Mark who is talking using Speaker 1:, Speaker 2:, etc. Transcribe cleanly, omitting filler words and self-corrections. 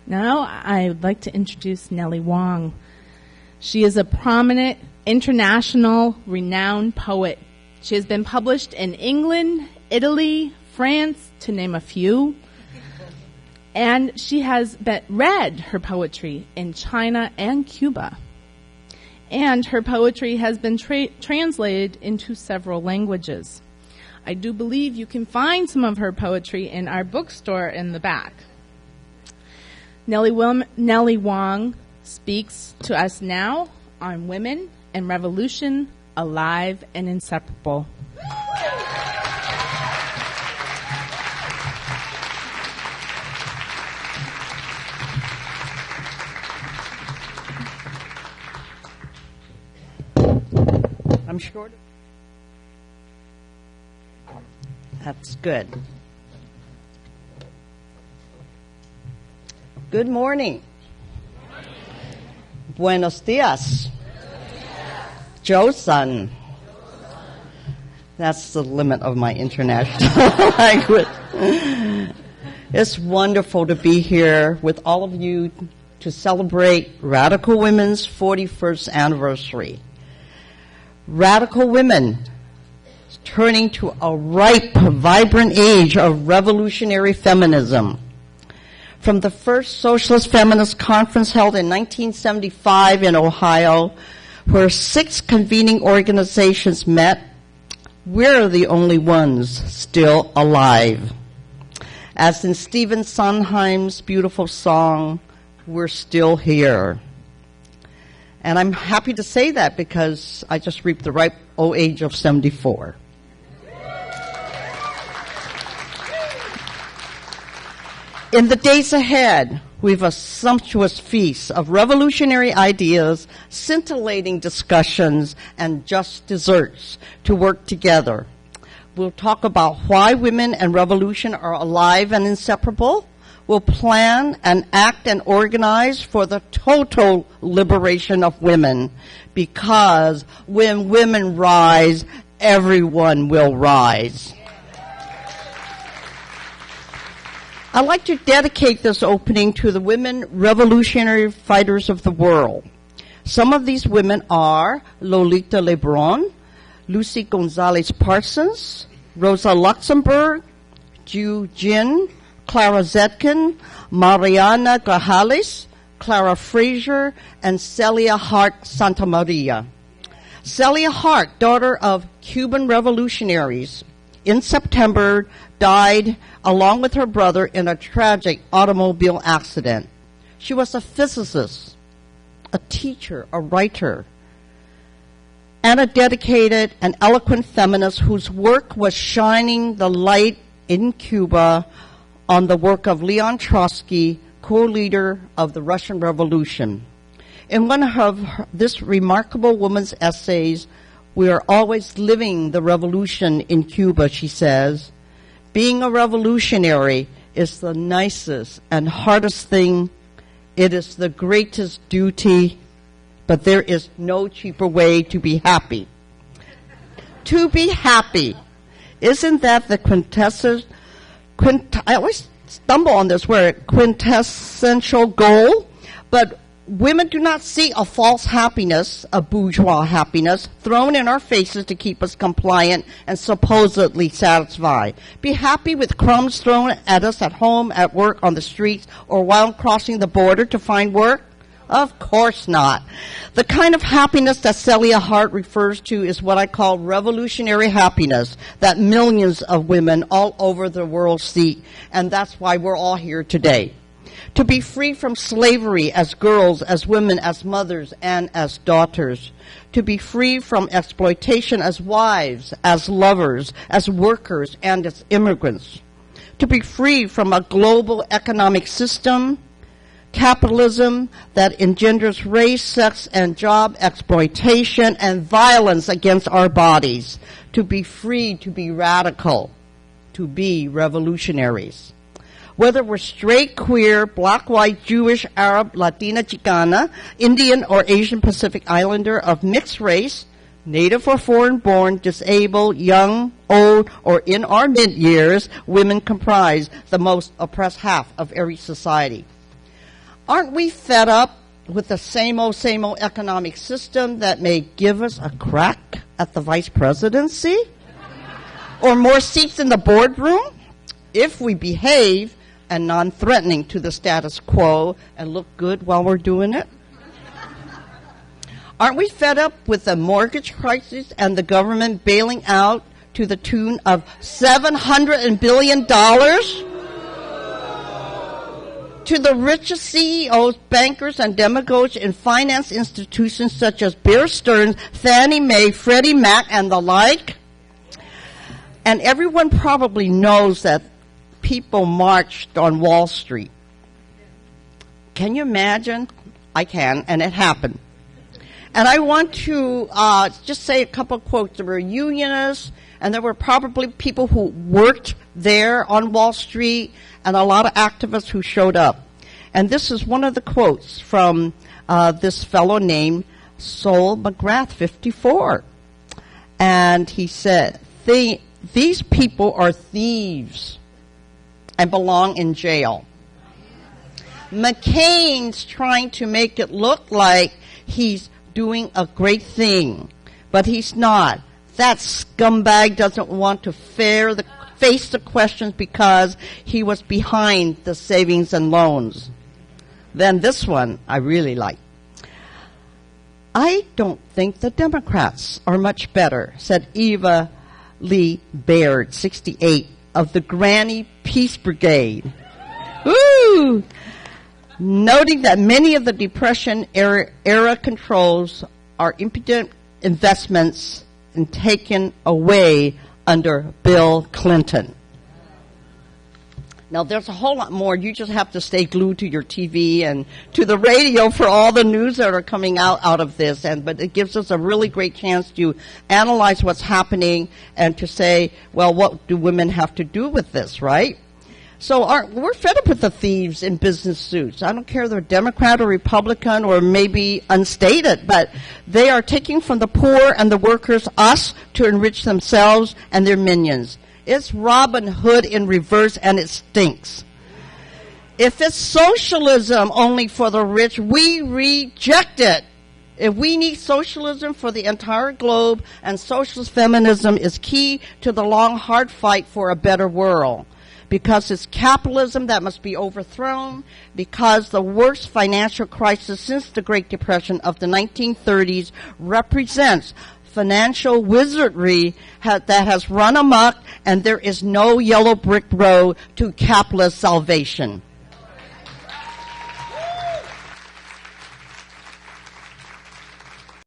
Speaker 1: Now I would like to introduce Nellie Wong. She is a prominent, international, renowned poet. She has been published in England, Italy, France, to name a few. And she has read her poetry in China and Cuba. And her poetry has been translated into several languages. I do believe you can find some of her poetry in our bookstore in the back. Nellie Wong speaks to us now on women and revolution, alive and inseparable.
Speaker 2: I'm short. That's good. Good morning. Buenos dias. Joseon. That's the limit of my international language. It's wonderful to be here with all of you to celebrate Radical Women's 41st anniversary. Radical women turning to a ripe, vibrant age of revolutionary feminism. From the first Socialist Feminist Conference held in 1975 in Ohio, where 6 convening organizations met, we're the only ones still alive. As in Stephen Sondheim's beautiful song, we're still here. And I'm happy to say that because I just reaped the ripe old age of 74. In the days ahead, we've a sumptuous feast of revolutionary ideas, scintillating discussions, and just desserts to work together. We'll talk about why women and revolution are alive and inseparable. We'll plan and act and organize for the total liberation of women, because when women rise, everyone will rise. I'd like to dedicate this opening to the women revolutionary fighters of the world. Some of these women are Lolita Lebron, Lucy Gonzalez Parsons, Rosa Luxemburg, Ju Jin, Clara Zetkin, Mariana Grajales, Clara Frazier, and Celia Hart Santamaria. Celia Hart, daughter of Cuban revolutionaries, in September died along with her brother in a tragic automobile accident. She was a physicist, a teacher, a writer, and a dedicated and eloquent feminist whose work was shining the light in Cuba on the work of Leon Trotsky, co-leader of the Russian Revolution. In one of this remarkable woman's essays, "We are always living the revolution in Cuba," she says, "being a revolutionary is the nicest and hardest thing. It is the greatest duty, but there is no cheaper way to be happy." To be happy. Isn't that the I always stumble on this word, quintessential goal? But women do not seek a false happiness, a bourgeois happiness, thrown in our faces to keep us compliant and supposedly satisfied. Be happy with crumbs thrown at us at home, at work, on the streets, or while crossing the border to find work? Of course not. The kind of happiness that Celia Hart refers to is what I call revolutionary happiness that millions of women all over the world seek, and that's why we're all here today. To be free from slavery as girls, as women, as mothers, and as daughters. To be free from exploitation as wives, as lovers, as workers, and as immigrants. To be free from a global economic system, capitalism that engenders race, sex, and job exploitation and violence against our bodies. To be free, to be radical, to be revolutionaries. Whether we're straight, queer, black, white, Jewish, Arab, Latina, Chicana, Indian, or Asian Pacific Islander of mixed race, native or foreign-born, disabled, young, old, or in our mid-years, women comprise the most oppressed half of every society. Aren't we fed up with the same old economic system that may give us a crack at the vice presidency? Or more seats in the boardroom? If we behave and non-threatening to the status quo and look good while we're doing it? Aren't we fed up with the mortgage crisis and the government bailing out to the tune of $700 billion? To the richest CEOs, bankers, and demagogues in finance institutions such as Bear Stearns, Fannie Mae, Freddie Mac, and the like? And everyone probably knows that people marched on Wall Street. Can you imagine? I can, and it happened. And I want to just say a couple of quotes. There were unionists, and there were probably people who worked there on Wall Street, and a lot of activists who showed up. And this is one of the quotes from this fellow named Sol McGrath, 54. And he said, these people are thieves and belong in jail. McCain's trying to make it look like he's doing a great thing, but he's not. That scumbag doesn't want to face the questions because he was behind the savings and loans. Then this one I really like. I don't think the Democrats are much better, said Eva Lee Baird, 68, of the Granny Peace Brigade. Woo! Noting that many of the Depression era controls are impudent investments and taken away under Bill Clinton. Now, there's a whole lot more. You just have to stay glued to your TV and to the radio for all the news that are coming out of this. But it gives us a really great chance to analyze what's happening and to say, well, what do women have to do with this, right? So we're fed up with the thieves in business suits. I don't care if they're Democrat or Republican or maybe unstated, but they are taking from the poor and the workers, us, to enrich themselves and their minions. It's Robin Hood in reverse, and it stinks. If it's socialism only for the rich, we reject it. If we need socialism for the entire globe, and socialist feminism is key to the long, hard fight for a better world. Because it's capitalism that must be overthrown, because the worst financial crisis since the Great Depression of the 1930s represents financial wizardry that has run amok, and there is no yellow brick road to capitalist salvation.